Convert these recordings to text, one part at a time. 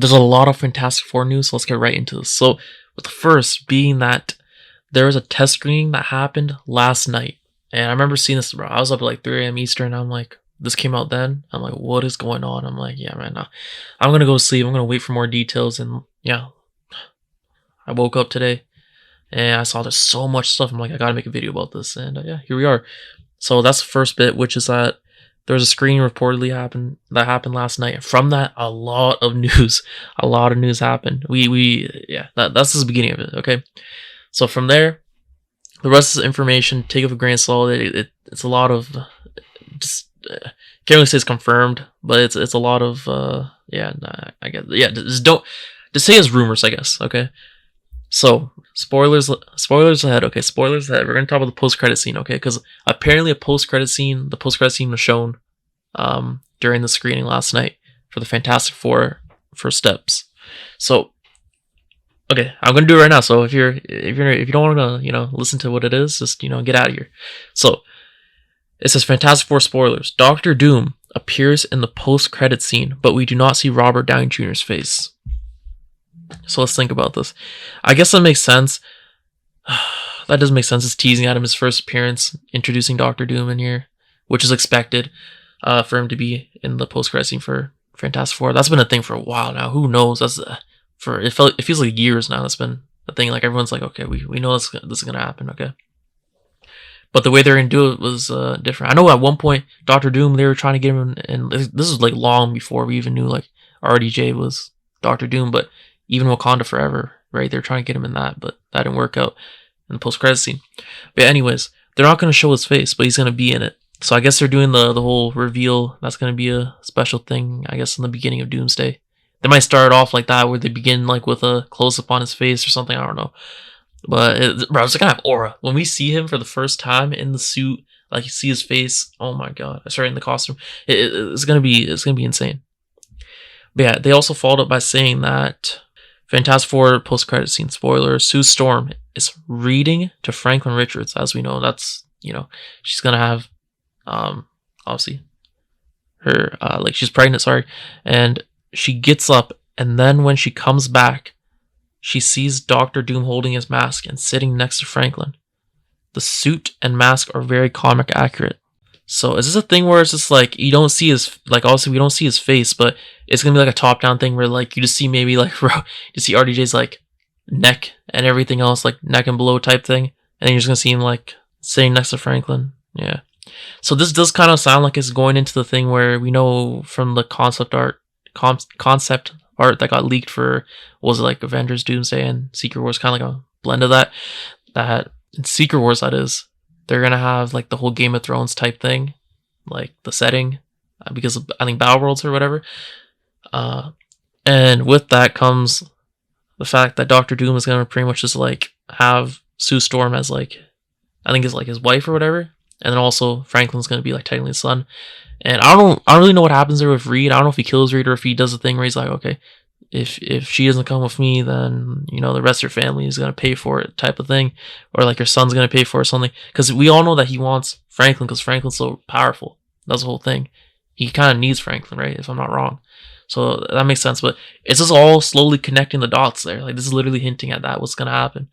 there's a lot of Fantastic Four news, so let's get right into this. So, with the first being that there was a test screening that happened last night, and I remember seeing this, bro. I was up at like 3 a.m. Eastern, and I'm like, this came out then. I'm like, what is going on? I'm like, yeah, man, nah. I'm gonna go sleep. I'm gonna wait for more details, and yeah, I woke up today and I saw there's so much stuff. I'm like, I gotta make a video about this, and yeah, here we are. So that's the first bit, which is that there was a screening reportedly happened last night. From that, a lot of news, a lot of news happened. Yeah, that's the beginning of it. Okay, so from there, the rest of the information, take it with a grain of salt. It's a lot of just can't really say it's confirmed, but it's a lot of yeah. Nah, I guess yeah. Just say it's rumors, I guess. Okay. So spoilers ahead. Okay, spoilers ahead. We're gonna talk about the post credit scene. Okay, because apparently the post credit scene was shown during the screening last night for the Fantastic Four first steps. So okay, I'm gonna do it right now. So if you don't want to listen to what it is, just get out of here. So it says Fantastic Four spoilers. Doctor Doom appears in the post credit scene, but we do not see Robert Downey Jr.'s face. So let's think about this. I guess that makes sense. That does make sense. It's teasing at him his first appearance, introducing Doctor Doom in here, which is expected for him to be in the post-credit scene for Fantastic Four. That's been a thing for a while now. Who knows? It feels like years now. That's been a thing. Like everyone's like, okay, we know this is gonna happen. Okay, but the way they're gonna do it was different. I know at one point Doctor Doom, they were trying to get him in, and this was like long before we even knew like RDJ was Doctor Doom, but even Wakanda Forever, right? They're trying to get him in that, but that didn't work out in the post-credit scene. But anyways, they're not going to show his face, but he's going to be in it. So I guess they're doing the whole reveal. That's going to be a special thing, I guess, in the beginning of Doomsday. They might start off like that, where they begin like with a close-up on his face or something. I don't know. But it's going to have aura. When we see him for the first time in the suit, like you see his face, oh my god. Sorry, in the costume. It's going to be insane. But yeah, they also followed up by saying that Fantastic Four post-credit scene spoiler: Sue Storm is reading to Franklin Richards. As we know, that's she's gonna have obviously her like she's pregnant, sorry, and she gets up, and then when she comes back, she sees Doctor Doom holding his mask and sitting next to Franklin. The suit and mask are very comic accurate. So is this a thing where it's just like you don't see his, like obviously we don't see his face, but it's gonna be like a top down thing where like you just see maybe like you see RDJ's like neck and everything else, like neck and below type thing, and then you're just gonna see him like sitting next to Franklin. Yeah. So this does kind of sound like it's going into the thing where we know from the concept art that got leaked for, what was it, like Avengers Doomsday and Secret Wars, kind of like a blend of that in Secret Wars, that is. They're gonna have like the whole Game of Thrones type thing, like the setting, because of, I think, Battle Worlds or whatever. And with that comes the fact that Doctor Doom is gonna pretty much just like have Sue Storm as like, I think it's like his wife or whatever, and then also Franklin's gonna be like technically his son. And I don't really know what happens there with Reed. I don't know if he kills Reed or if he does the thing where he's like, okay, if she doesn't come with me, then the rest of your family is gonna pay for it, type of thing, or like your son's gonna pay for it or something. Because we all know that he wants Franklin because Franklin's so powerful. That's the whole thing. He kind of needs Franklin, right? If I'm not wrong. So that makes sense. But it's just all slowly connecting the dots there. Like this is literally hinting at that what's gonna happen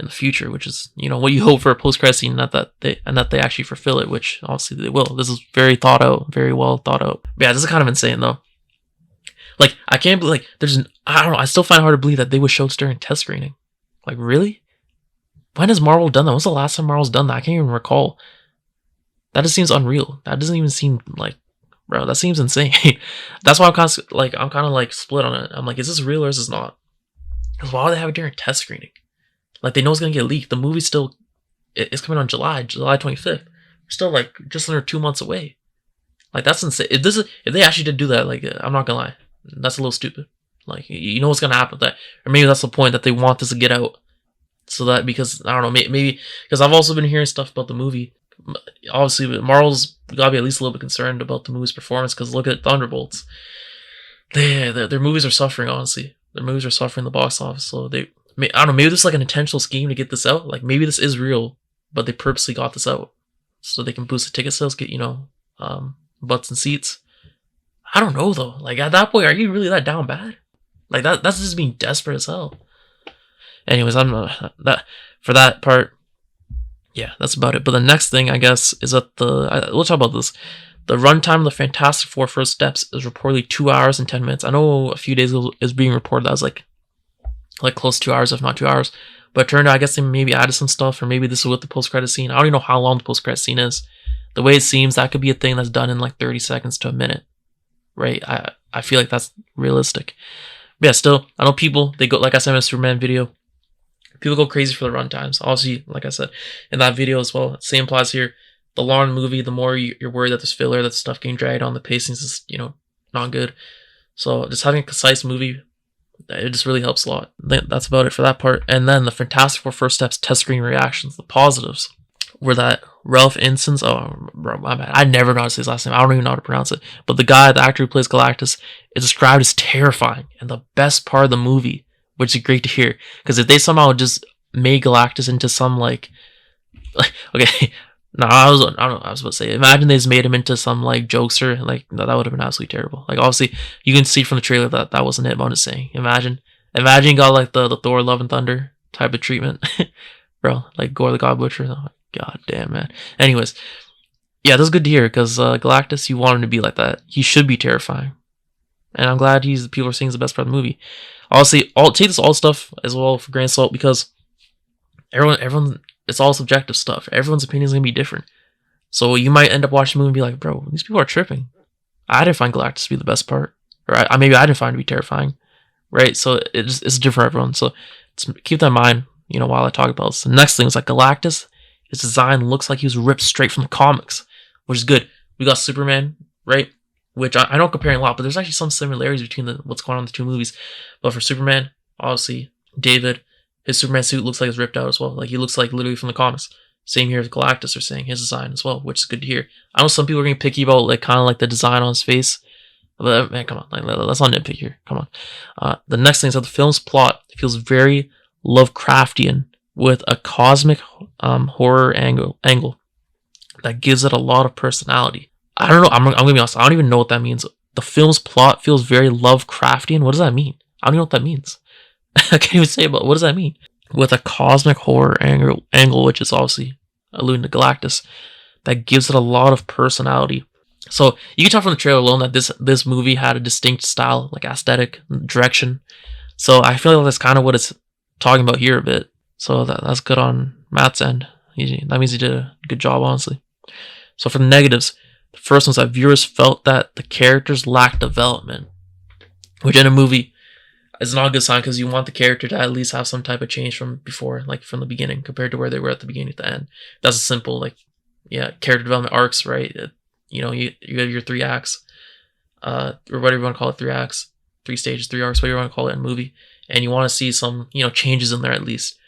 in the future, which is what you hope for a post-credit scene, that they actually fulfill it, which obviously they will. This is very thought out, very well thought out. But yeah, this is kind of insane though. Like, I can't believe, like, I don't know, I still find it hard to believe that they would show this during test screening. Like, really? When has Marvel done that? When's the last time Marvel's done that? I can't even recall. That just seems unreal. That doesn't even seem like, bro, that seems insane. That's why I'm kind of split on it. I'm like, is this real or is this not? Because why would they have it during test screening? Like, they know it's going to get leaked. The movie's still, it's coming on July 25th. We're still, like, just under 2 months away. Like, that's insane. If they actually did do that, like, I'm not going to lie. That's a little stupid. Like, you know what's gonna happen with that, or maybe that's the point, that they want this to get out, so that, because I don't know, maybe because I've also been hearing stuff about the movie. Obviously, Marvel's gotta be at least a little bit concerned about the movie's performance, because look at Thunderbolts. Their movies are suffering. Honestly, their movies are suffering the box office. So I don't know. Maybe this is like an intentional scheme to get this out. Like maybe this is real, but they purposely got this out so they can boost the ticket sales, get butts and seats. I don't know though. Like at that point, are you really that down bad? Like that's just being desperate as hell. Anyways, I'm that for that part. Yeah, that's about it. But the next thing, I guess, is that we'll talk about this. The runtime of the Fantastic Four First Steps is reportedly 2 hours and 10 minutes. I know a few days ago it was being reported that was like close to 2 hours, if not 2 hours. But it turned out, I guess they maybe added some stuff, or maybe this is what the post-credit scene. I don't even know how long the post-credit scene is. The way it seems, that could be a thing that's done in like 30 seconds to a minute, right? I feel like that's realistic. But yeah, still, I know people, they go, like I said in a Superman video, people go crazy for the runtimes. Obviously, like I said, in that video as well, same applies here. The longer the movie, the more you're worried that there's filler, that stuff getting dragged on, the pacing's is, not good. So just having a concise movie, it just really helps a lot. That's about it for that part. And then the Fantastic Four First Steps test screen reactions, the positives, were that Ralph Ineson's, my bad, I never know how to say his last name, I don't even know how to pronounce it, but the actor who plays Galactus, is described as terrifying and the best part of the movie, which is great to hear. Because if they somehow just made Galactus into some okay, no, I don't know what I was about to say. Imagine they just made him into some jokester, that would have been absolutely terrible. Obviously, you can see from the trailer that wasn't it, but I'm just saying. Imagine you got the Thor Love and Thunder type of treatment, bro. Gore the God Butcher. Oh, God damn, man. Anyways, yeah, that's good to hear, because Galactus, you want him to be like that. He should be terrifying, and I'm glad people are saying he's the best part of the movie. Honestly, take this all stuff as well for grain of salt, because everyone. It's all subjective stuff. Everyone's opinion is going to be different. So you might end up watching the movie and be like, bro, these people are tripping. I didn't find Galactus to be the best part. Or maybe I didn't find it to be terrifying. Right? So it's different for everyone. So keep that in mind, while I talk about this. The next thing is Galactus, his design looks like he was ripped straight from the comics, which is good. We got Superman, right? Which I know I'm comparing a lot, but there's actually some similarities between what's going on in the two movies. But for Superman, obviously, David, his Superman suit looks like it's ripped out as well. He looks like literally from the comics. Same here with Galactus, are saying his design as well, which is good to hear. I know some people are getting picky about the design on his face. But man, come on, let's not nitpick here. Come on. The next thing is that the film's plot feels very Lovecraftian, with a cosmic horror angle that gives it a lot of personality. I don't know. I'm gonna be honest. I don't even know what that means. The film's plot feels very Lovecraftian. What does that mean? I don't even know what that means. I can't even say about what does that mean. With a cosmic horror angle, which is obviously alluding to Galactus, that gives it a lot of personality. So you can tell from the trailer alone that this movie had a distinct style, aesthetic direction. So I feel like that's kind of what it's talking about here a bit. So that's good on Matt's end. That means he did a good job, honestly. So for the negatives, the first one's that viewers felt that the characters lacked development, which in a movie is not a good sign, because you want the character to at least have some type of change from before, from the beginning, compared to where they were at the beginning to the end. That's a simple, character development arcs, right? You have your 3 acts, or whatever you want to call it, 3 acts, 3 stages, 3 arcs, whatever you want to call it in a movie, and you want to see some, changes in there at least,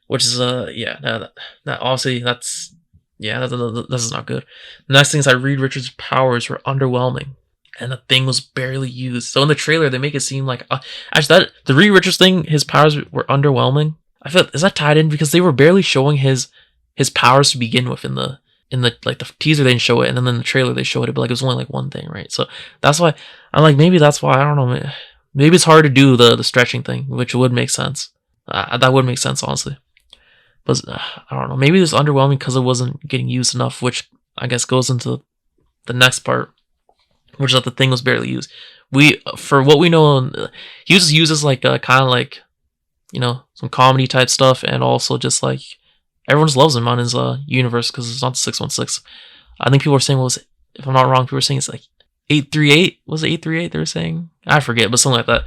which is, that obviously that's not good. The next thing is that Reed Richards' powers were underwhelming, and the thing was barely used. So in the trailer, they make it seem like actually the Reed Richards thing, his powers were underwhelming. I feel is that tied in, because they were barely showing his powers to begin with in the the teaser. They didn't show it, and then in the trailer they showed it, but it was only one thing, right? So that's why I'm maybe that's why, I don't know. Maybe it's hard to do the stretching thing, which would make sense. That would make sense, honestly. But I don't know. Maybe it was underwhelming because it wasn't getting used enough, which I guess goes into the next part, which is that the thing was barely used. For what we know, he was used as kind of some comedy type stuff, and also just everyone just loves him on his universe, because it's not the 616. I think people were saying, if I'm not wrong, people were saying it's 838. Was it 838 they were saying? I forget, but something like that.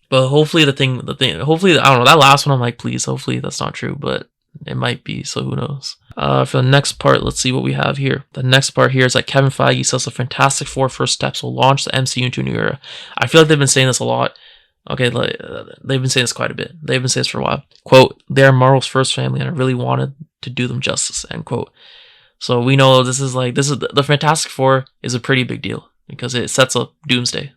But hopefully hopefully, I don't know, that last one I'm please, hopefully that's not true, but it might be, so who knows. For the next part, let's see what we have here. The next part here is that Kevin Feige says the Fantastic Four First Steps will launch the MCU into a new era. I feel like they've been saying this a lot. Okay, they've been saying this quite a bit. They've been saying this for a while. Quote, "They are Marvel's first family, and I really wanted to do them justice." End quote. So we know this is the Fantastic Four is a pretty big deal, because it sets up Doomsday.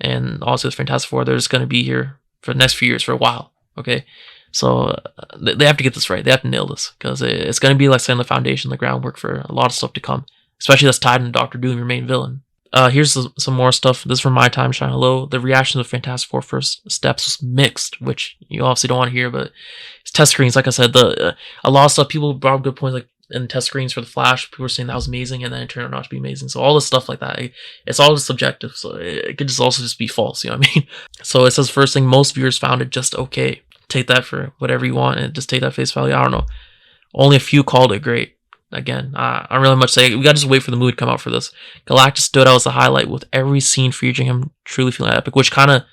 And also the Fantastic Four, they're just going to be here for the next few years, for a while. Okay? So they have to get this right. They have to nail this, because it's going to be setting the foundation, the groundwork for a lot of stuff to come, especially that's tied into Doctor Doom, your main villain. Here's some more stuff. This is from My Time to Shine Hello. The reaction to the Fantastic Four first steps was mixed, which you obviously don't want to hear, but it's test screens. Like I said, a lot of stuff, people brought up good points, like in test screens for the Flash, people were saying that was amazing, and then it turned out not to be amazing. So all this stuff like that, it's all just subjective. So it could just also just be false. You know what I mean? So it says first thing, most viewers found it just okay. Take that for whatever you want, and just take that face value. I don't know. Only a few called it great. Again, I don't really much say. We gotta just wait for the movie to come out for this. Galactus stood out as a highlight, with every scene featuring him truly feeling epic, which kind of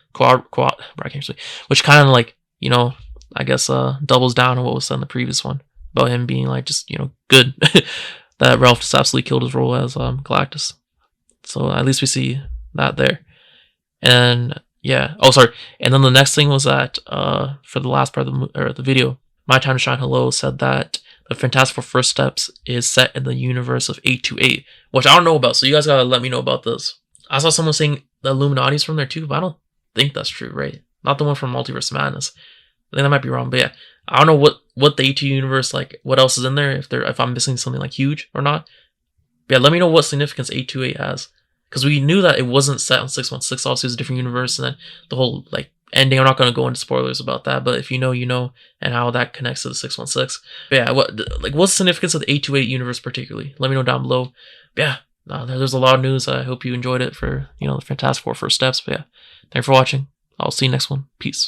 which kind of like, you know, I guess doubles down on what was said in the previous one about him being like just, you know, good. That Ralph just absolutely killed his role as Galactus. So at least we see that there. And yeah, oh sorry. And then the next thing was that for the last part of the video, My Time to Shine Hello said that the Fantastic Four First Steps is set in the universe of 828, which I don't know about, so you guys gotta let me know about this. I saw someone saying the Illuminati's from there too, but I don't think that's true, right? Not the one from Multiverse of Madness. I think that might be wrong, but yeah. I don't know what the 828 universe, like, what else is in there, if I'm missing something like huge or not. But yeah, let me know what significance 828 has. Because we knew that it wasn't set on 616, obviously it was a different universe, and then the whole, like, ending, I'm not going to go into spoilers about that, but if you know, you know, and how that connects to the 616. But yeah, what's the significance of the 828 universe particularly? Let me know down below. But yeah, there's a lot of news. I hope you enjoyed it for, you know, the Fantastic Four First Steps. But yeah, thanks for watching. I'll see you next one. Peace.